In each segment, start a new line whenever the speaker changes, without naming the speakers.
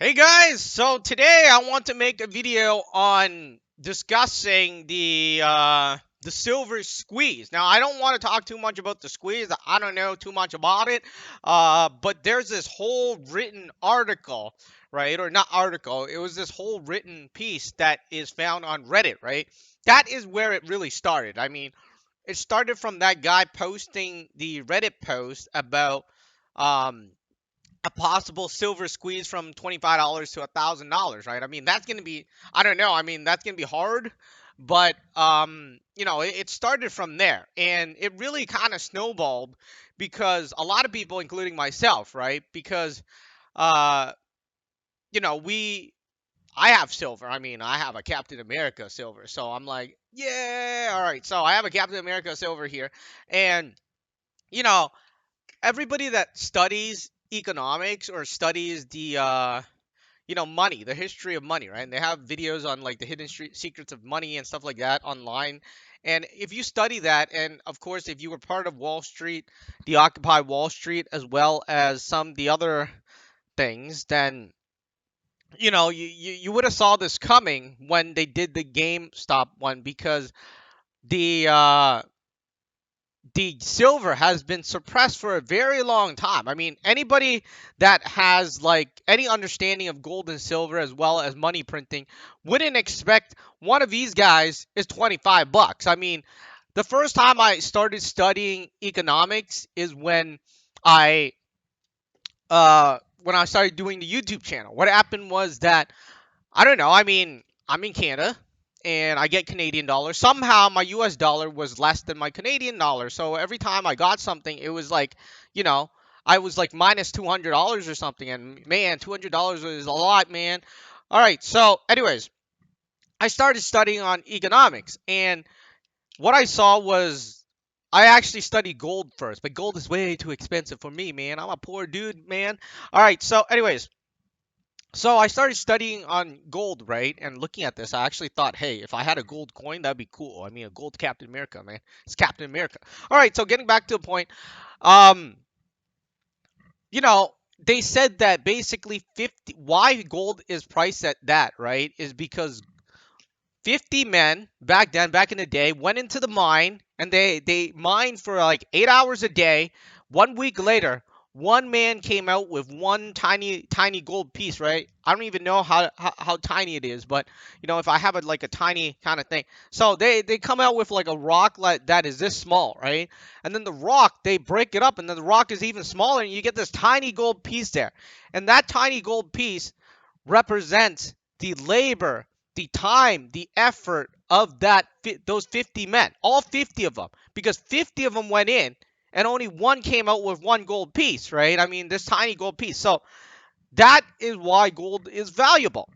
Hey guys, so today I want to make a video on discussing the silver squeeze. Now I don't want to talk too much about the squeeze. I don't know too much about it. But there's this whole written article, right? Or not article. It was this whole written piece that is found on Reddit, right? That is where it really started. I mean, it started from that guy posting the Reddit post about um a possible silver squeeze from $25 to $1,000, right? I mean, that's gonna be, I don't know. I mean, that's gonna be hard, but it started from there, and it really kind of snowballed because a lot of people, including myself, right? Because uh, I have silver. I mean, I have a Captain America silver, so I'm like, yeah, all right. So I have a Captain America silver here, and you know, everybody that studies economics or studies the money, the history of money, right? And they have videos on like the hidden secrets of money and stuff like that online. And if you study that, and of course, if you were part of Wall Street, the Occupy Wall Street, as well as some the other things, then you would have saw this coming when they did the GameStop one because the the silver has been suppressed for a very long time. I mean, anybody that has like any understanding of gold and silver as well as money printing wouldn't expect one of these guys is 25 bucks. I mean, the first time I started studying economics is I when I started doing the YouTube channel. What happened was that I don't know. I mean, I'm in Canada and I get Canadian dollars. Somehow my US dollar was less than my Canadian dollar. So every time I got something, it was like, you know, I was like minus $200 or something. And man, $200 is a lot, man. All right. So, anyways, I started studying on economics. And what I saw was I actually studied gold first, but gold is way too expensive for me, man. I'm a poor dude, man. All right. So, anyways, so I started studying on gold, right? And looking at this, I actually thought, hey, if I had a gold coin, that'd be cool. I mean, a gold Captain America, man. It's Captain America. All right, so getting back to the point, um, you know, they said that basically 50 why gold is priced at that, right? Is because 50 men back then, back in the day, went into the mine and they mined for like 8 hours a day. 1 week later, one man came out with one tiny gold piece, right? I don't even know how tiny it is, but if I have it like a tiny kind of thing. So they come out with like a rock like that is this small, right? And then the rock, they break it up and then the rock is even smaller and you get this tiny gold piece there. And that tiny gold piece represents the labor, the time, the effort of those 50 men, all 50 of them, because 50 of them went in and only one came out with one gold piece, right? I mean, this tiny gold piece. So that is why gold is valuable.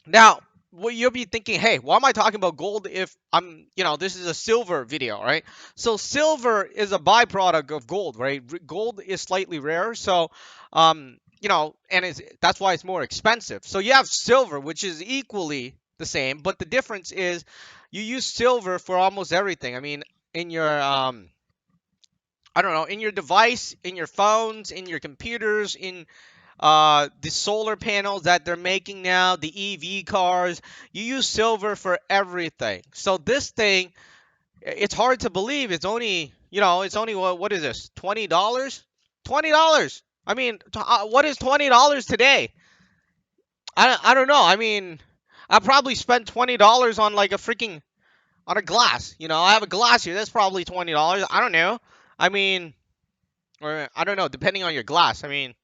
Now, what you'll be thinking, hey, why am I talking about gold if this is a silver video, right? So silver is a byproduct of gold, right? Gold is slightly rare, so and that's why it's more expensive. So you have silver, which is equally the same, but the difference is you use silver for almost everything. I mean, in your I don't know, in your device, in your phones, in your computers, in the solar panels that they're making now, the EV cars, you use silver for everything. So this thing, it's hard to believe. It's only what is this? $20? $20. I mean, what is $20 today? I don't know. I mean, I probably spent $20 on like on a glass. I have a glass here. That's probably $20. I don't know. I mean, or I don't know, depending on your glass. I mean,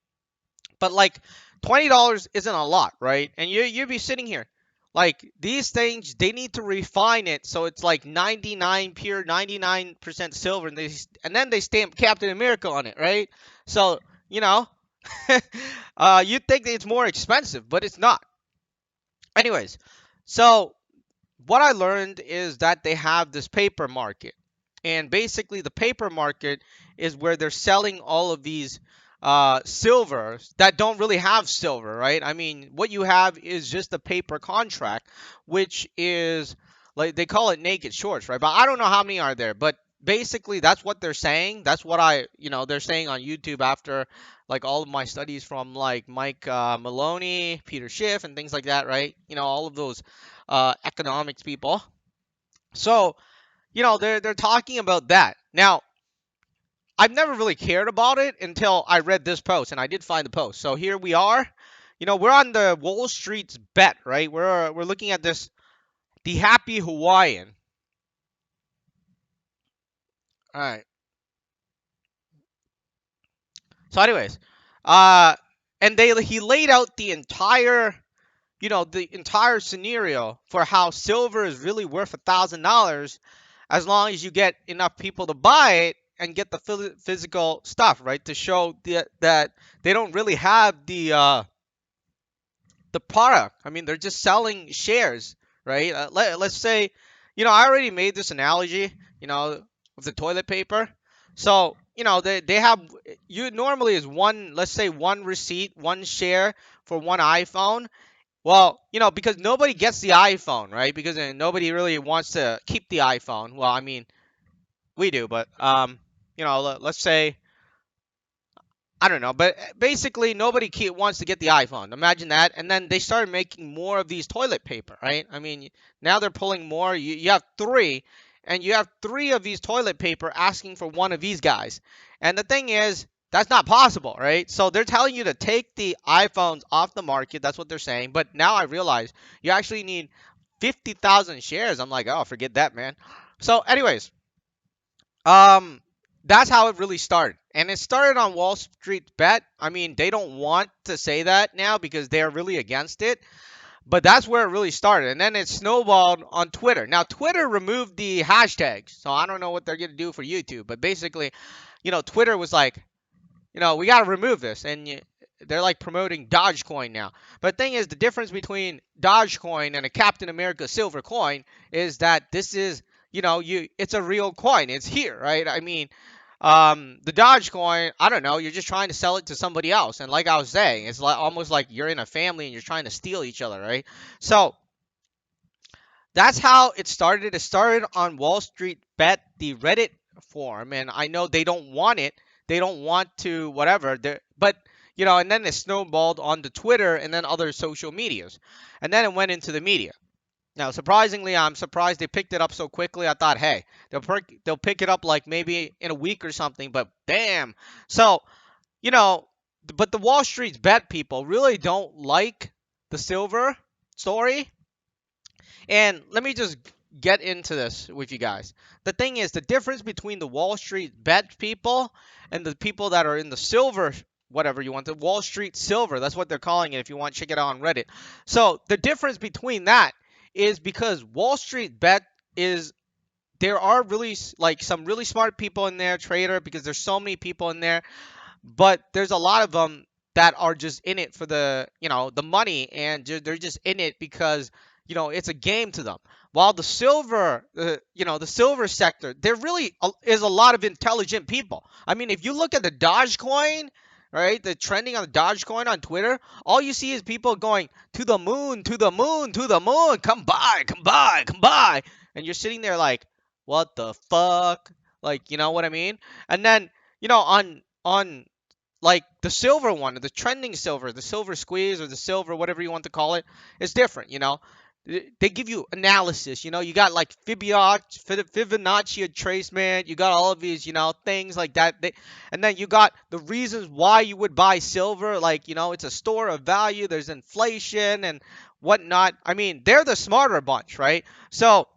but like $20 isn't a lot, right? And you'd be sitting here. Like these things, they need to refine it so it's like 99 pure, 99% silver, and then they stamp Captain America on it, right? So you know, you'd think that it's more expensive, but it's not. Anyways, so what I learned is that they have this paper market. And basically, the paper market is where they're selling all of these silvers that don't really have silver, right? I mean, what you have is just a paper contract, which is like they call it naked shorts, right? But I don't know how many are there, but basically that's what they're saying. That's what they're saying on YouTube after like all of my studies from like Mike Maloney, Peter Schiff, and things like that, right? All of those economics people. So, they're talking about that. Now, I've never really cared about it until I read this post, and I did find the post. So here we are. We're on the Wall Street's bet, right? We're looking at this, the Happy Hawaiian. All right. So, anyways, uh, and he laid out the entire scenario for how silver is really worth $1,000 as long as you get enough people to buy it and get the physical stuff, right? To show that they don't really have the product. I mean, they're just selling shares, right? Let's say, I already made this analogy, of the toilet paper. So, they have, you normally is one, let's say one receipt, one share for one iPhone. Well, because nobody gets the iPhone, right? Because nobody really wants to keep the iPhone. Well, I mean, we do, but let's say I don't know, but basically nobody wants to get the iPhone. Imagine that. And then they started making more of these toilet paper, right? I mean, now they're pulling more. You have three, and you have three of these toilet paper asking for one of these guys. And the thing is, that's not possible, right? So they're telling you to take the iPhones off the market. That's what they're saying. But now I realize you actually need 50,000 shares. I'm like, oh, forget that, man. So, anyways, um, that's how it really started. And it started on Wall Street Bet. I mean, they don't want to say that now because they're really against it. But that's where it really started. And then it snowballed on Twitter. Now, Twitter removed the hashtags. So I don't know what they're going to do for YouTube. But basically, Twitter was like, we got to remove this. And they're like promoting Dogecoin now. But the thing is, the difference between Dogecoin and a Captain America silver coin is that this is, it's a real coin. It's here, right? I mean, the Dogecoin, I don't know. You're just trying to sell it to somebody else. And like I was saying, it's like almost like you're in a family and you're trying to steal each other, right? So that's how it started. It started on Wall Street Bet, the Reddit forum, and I know they don't want it. They don't want to whatever. But and then it snowballed onto Twitter and then other social medias, and then it went into the media. Now, surprisingly, I'm surprised they picked it up so quickly. I thought, hey, they'll pick it up like maybe in a week or something. But damn. So you know, but the Wall Street's Bet people really don't like the silver story. And let me just get into this with you guys. The thing is, the difference between the Wall Street Bet people and the people that are in the silver, whatever you want, the Wall Street silver, that's what they're calling it if you want to check it out on Reddit. So the difference between that is because Wall Street Bet is there are really like some really smart people in there, trader, because there's so many people in there, but there's a lot of them that are just in it for the money, and they're just in it because it's a game to them. While the silver, the silver sector, there really is a lot of intelligent people. I mean, if you look at the Dogecoin, right, the trending on the Dogecoin on Twitter, all you see is people going to the moon, to the moon, to the moon, come by, come by, come by, and you're sitting there like, what the fuck, like, you know what I mean? And then on like the silver one, the trending silver, the silver squeeze or the silver, whatever you want to call it, is different. They give you analysis. You got like Fibonacci retracement. You got all of these, things like that. And then you got the reasons why you would buy silver. Like, it's a store of value. There's inflation and whatnot. I mean, they're the smarter bunch, right? So,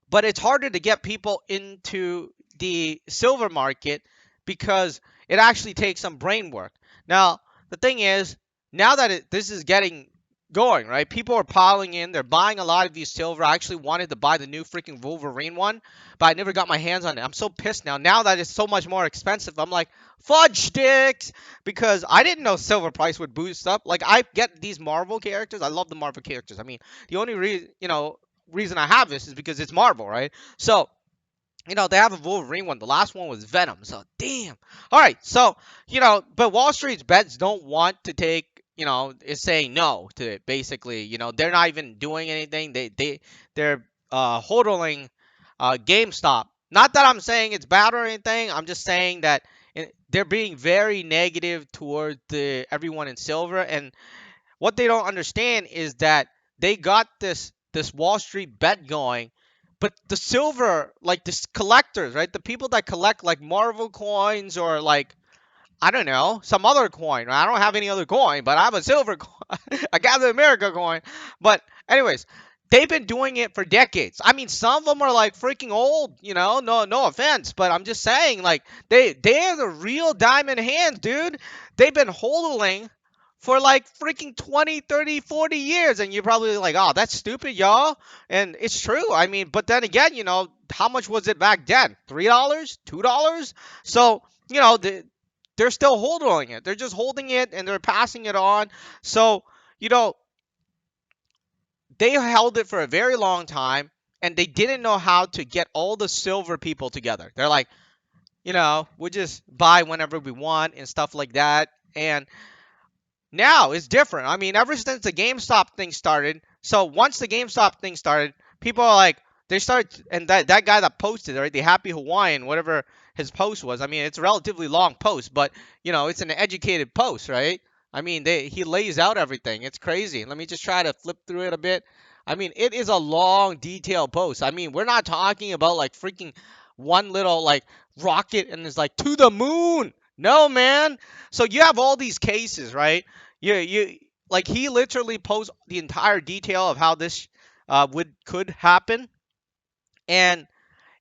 but it's harder to get people into the silver market because it actually takes some brain work. Now, the thing is, now that this is getting going, right? People are piling in. They're buying a lot of these silver. I actually wanted to buy the new freaking Wolverine one, but I never got my hands on it. I'm so pissed now. Now that it's so much more expensive, I'm like, fudge sticks, because I didn't know silver price would boost up. Like, I get these Marvel characters. I love the Marvel characters. I mean, the only reason I have this is because it's Marvel, right? So, they have a Wolverine one. The last one was Venom. So, damn. All right. So, but Wall Street's bets don't want to take, is saying no to it, basically. They're not even doing anything. They're hodling GameStop Not that I'm saying it's bad or anything. I'm just saying that they're being very negative toward everyone in silver, and what they don't understand is that they got this Wall Street bet going, but the silver, like this collectors, right? The people that collect like Marvel coins or like I don't know, some other coin. I don't have any other coin, but I have a silver coin, a Captain America coin. But anyways, they've been doing it for decades. I mean, some of them are like freaking old, you know. No offense, but I'm just saying, like they're the real diamond hands, dude. They've been hodling for like freaking 20, 30, 40 years, and you're probably like, oh, that's stupid, y'all. And it's true. I mean, but then again, you know, how much was it back then? $3, $2? So you know, they're still holding it. They're just holding it and they're passing it on. So, you know, they held it for a very long time and they didn't know how to get all the silver people together. They're like, you know, we just buy whenever we want and stuff like that. And now it's different. I mean, ever since the GameStop thing started, so once the GameStop thing started, people are like, they started, and that guy that posted, right, the Happy Hawaiian, whatever his post was. I mean, it's a relatively long post, but you know, it's an educated post, right? I mean, he lays out everything. It's crazy. Let me just try to flip through it a bit. I mean, it is a long, detailed post. I mean, we're not talking about like freaking one little like rocket and it's like to the moon. No, man. So you have all these cases, right? You like he literally posed the entire detail of how this would could happen, and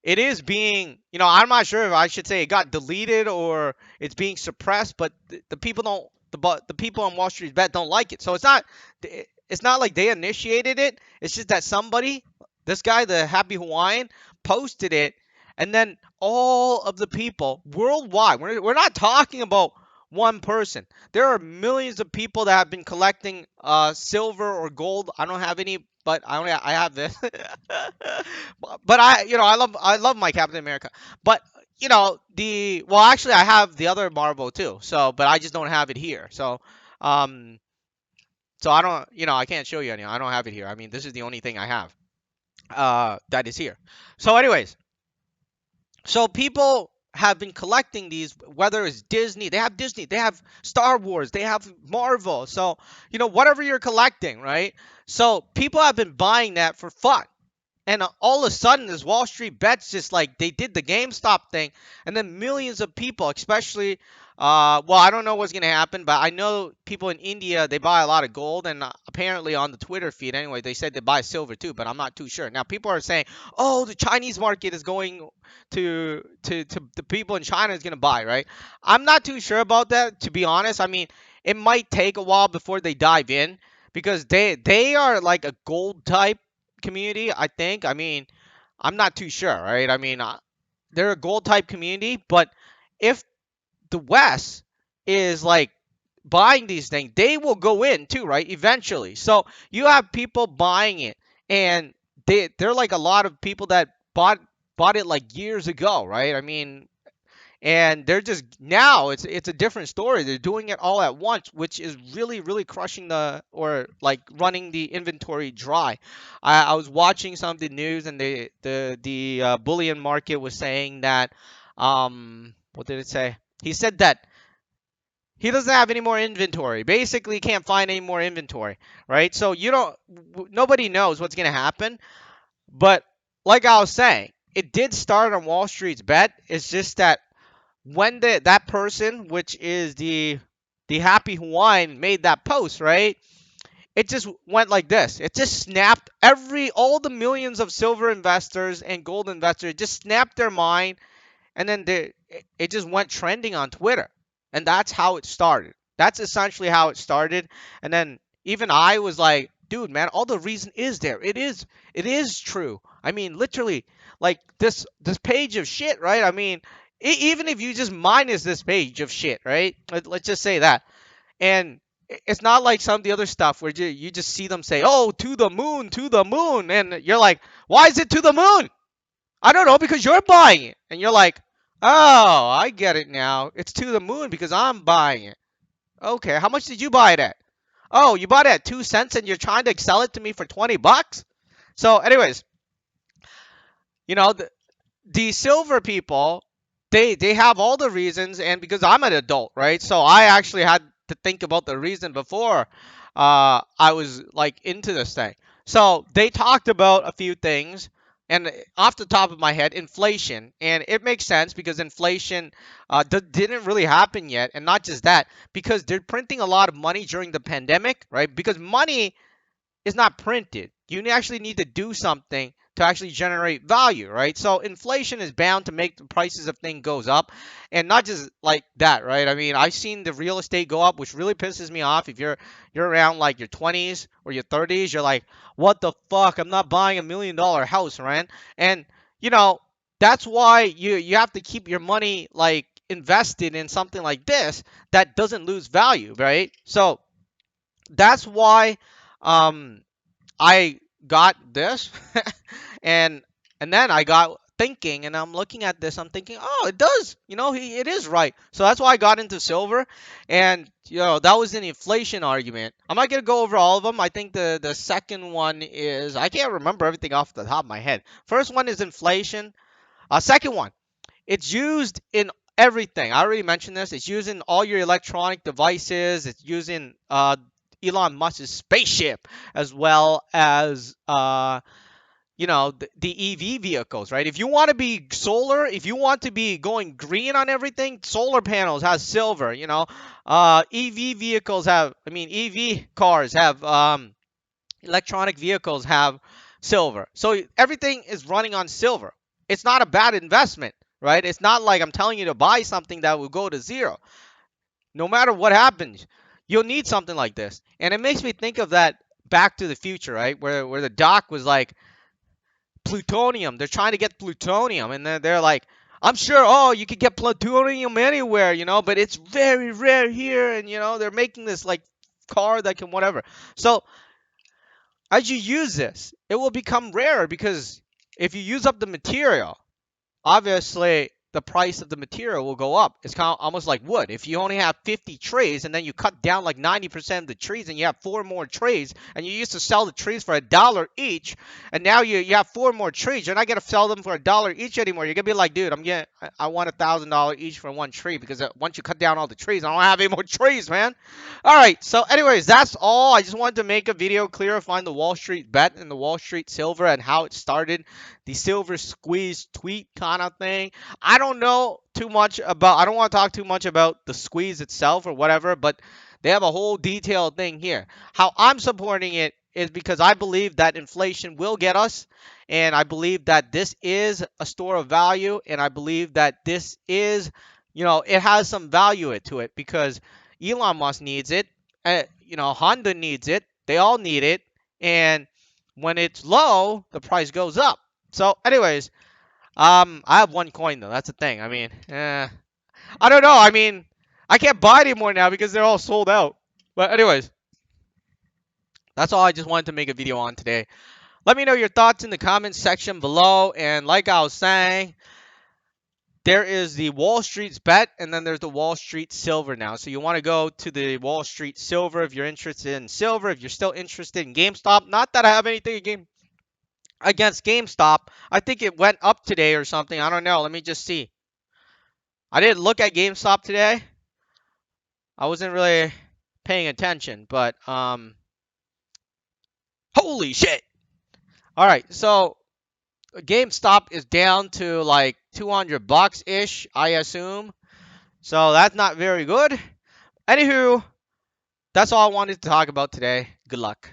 it is being, you know, I'm not sure if I should say it got deleted or it's being suppressed, but the people don't, the people on Wall Street Bet don't like it. So it's not like they initiated it. It's just that somebody, this guy, the Happy Hawaiian, posted it, and then all of the people worldwide. We're not talking about one person. There are millions of people that have been collecting silver or gold. I don't have any, but I have this. But you know, I love my Captain America. But you know, well, actually, I have the other Marvel too. So, but I just don't have it here. Um, so I don't, you know, I can't show you any. I don't have it here. I mean, this is the only thing I have that is here. So, anyways, so people have been collecting these, whether it's Disney, they have Star Wars, they have Marvel. So, you know, whatever you're collecting, right? So people have been buying that for fun. And all of a sudden, this Wall Street Bets just like they did the GameStop thing, and then millions of people, especially, well, I don't know what's gonna happen, but I know people in India they buy a lot of gold, and apparently on the Twitter feed, anyway, they said they buy silver too, but I'm not too sure. Now people are saying, oh, the Chinese market is going to the people in China is gonna buy, right? I'm not too sure about that, to be honest. I mean, it might take a while before they dive in because they are like a gold type community, I think. I mean, I'm not too sure, right? I mean, they're a gold type community, but if the West is like buying these things, they will go in too, right? Eventually. So you have people buying it, and they're like a lot of people that bought it like years ago, right? I mean, and they're just now it's a different story. They're doing it all at once, which is really crushing the or like running the inventory dry. I was watching some of the news, and the bullion market was saying that what did it say? He said that he doesn't have any more inventory. Basically, can't find any more inventory, right? So you don't nobody knows what's gonna happen. But like I was saying, it did start on Wall Street's bet. It's just that when that person, which is the Happy Hawaiian, made that post, right? It just went like this. It just snapped all the millions of silver investors and gold investors. It just snapped their mind, and then it just went trending on Twitter, and that's how it started. That's essentially how it started, and then even I was like, dude, man, all the reason is there. It is true. I mean, literally, like this page of shit, right? I mean, even if you just minus this page of shit, right? Let's just say that, and it's not like some of the other stuff where you just see them say, "Oh, to the moon," and you're like, "Why is it to the moon?" I don't know, because you're buying it. And you're like, oh, I get it now. It's to the moon because I'm buying it. Okay, how much did you buy it at? Oh, you bought it at 2 cents and you're trying to sell it to me for $20? So, anyways, you know, the silver people, they have all the reasons, and because I'm an adult, right? So I actually had to think about the reason before I was like into this thing. So they talked about a few things, and off the top of my head, inflation, and it makes sense because inflation didn't really happen yet, and not just that, because they're printing a lot of money during the pandemic, right? Because money is not printed. You actually need to do something to actually generate value, right? So inflation is bound to make the prices of things goes up, and not just like that, right? I mean, I've seen the real estate go up, which really pisses me off. If you're around like your 20s or your 30s, you're like, what the fuck? I'm not buying $1 million house, right? And you know that's why you have to keep your money like invested in something like this that doesn't lose value, right? So that's why um I got this and then I got thinking, and I'm looking at this, I'm thinking, oh, it does, it is right. So that's why I got into silver. And that was an inflation argument. I'm not going to go over all of them. I think the second one is, I can't remember everything off the top of my head. First one is inflation. Second one, it's used in everything. I already mentioned this. It's used in all your electronic devices. It's used in Elon Musk's spaceship, as well as the EV vehicles, right? If you want to be solar, if you want to be going green on everything, solar panels has silver. EV vehicles have, I mean, EV cars have electronic vehicles have silver. So everything is running on silver. It's not a bad investment, right? It's not like I'm telling you to buy something that will go to zero. No matter what happens, you'll need something like this. And it makes me think of that Back to the Future, right? Where the doc was like, plutonium. They're trying to get plutonium, and they're like, I'm sure, oh, you could get plutonium anywhere, but it's very rare here, and they're making this like car that can whatever. So as you use this, it will become rarer because if you use up the material, obviously the price of the material will go up. It's kind of almost like wood. If you only have 50 trees and then you cut down like 90% of the trees and you have four more trees, and you used to sell the trees for $1 each, and now you have four more trees, you're not going to sell them for $1 each anymore. You're going to be like, dude, I want $1,000 each for one tree, because once you cut down all the trees, I don't have any more trees, man. All right, so anyways, that's all. I just wanted to make a video clarifying the Wall Street bet and the Wall Street silver and how it started, the silver squeeze tweet kind of thing. I don't know too much about, I don't want to talk too much about the squeeze itself or whatever, but they have a whole detailed thing here. How I'm supporting it is because I believe that inflation will get us, and I believe that this is a store of value, and I believe that this is, it has some value to it, because Elon Musk needs it, Honda needs it, they all need it, and when it's low, the price goes up. So, anyways, I have one coin though. That's the thing. I mean, I don't know. I mean, I can't buy anymore now because they're all sold out. But anyways, that's all I just wanted to make a video on today. Let me know your thoughts in the comments section below. And like I was saying, there is the Wall Street's bet, and then there's the Wall Street silver now. So you want to go to the Wall Street silver if you're interested in silver. If you're still interested in GameStop, not that I have anything against GameStop. I think it went up today or something. I don't know. Let me just see. I didn't look at GameStop today. I wasn't really paying attention, but holy shit. All right, so GameStop is down to like 200 bucks ish, I assume. So that's not very good. Anywho, that's all I wanted to talk about today. Good luck.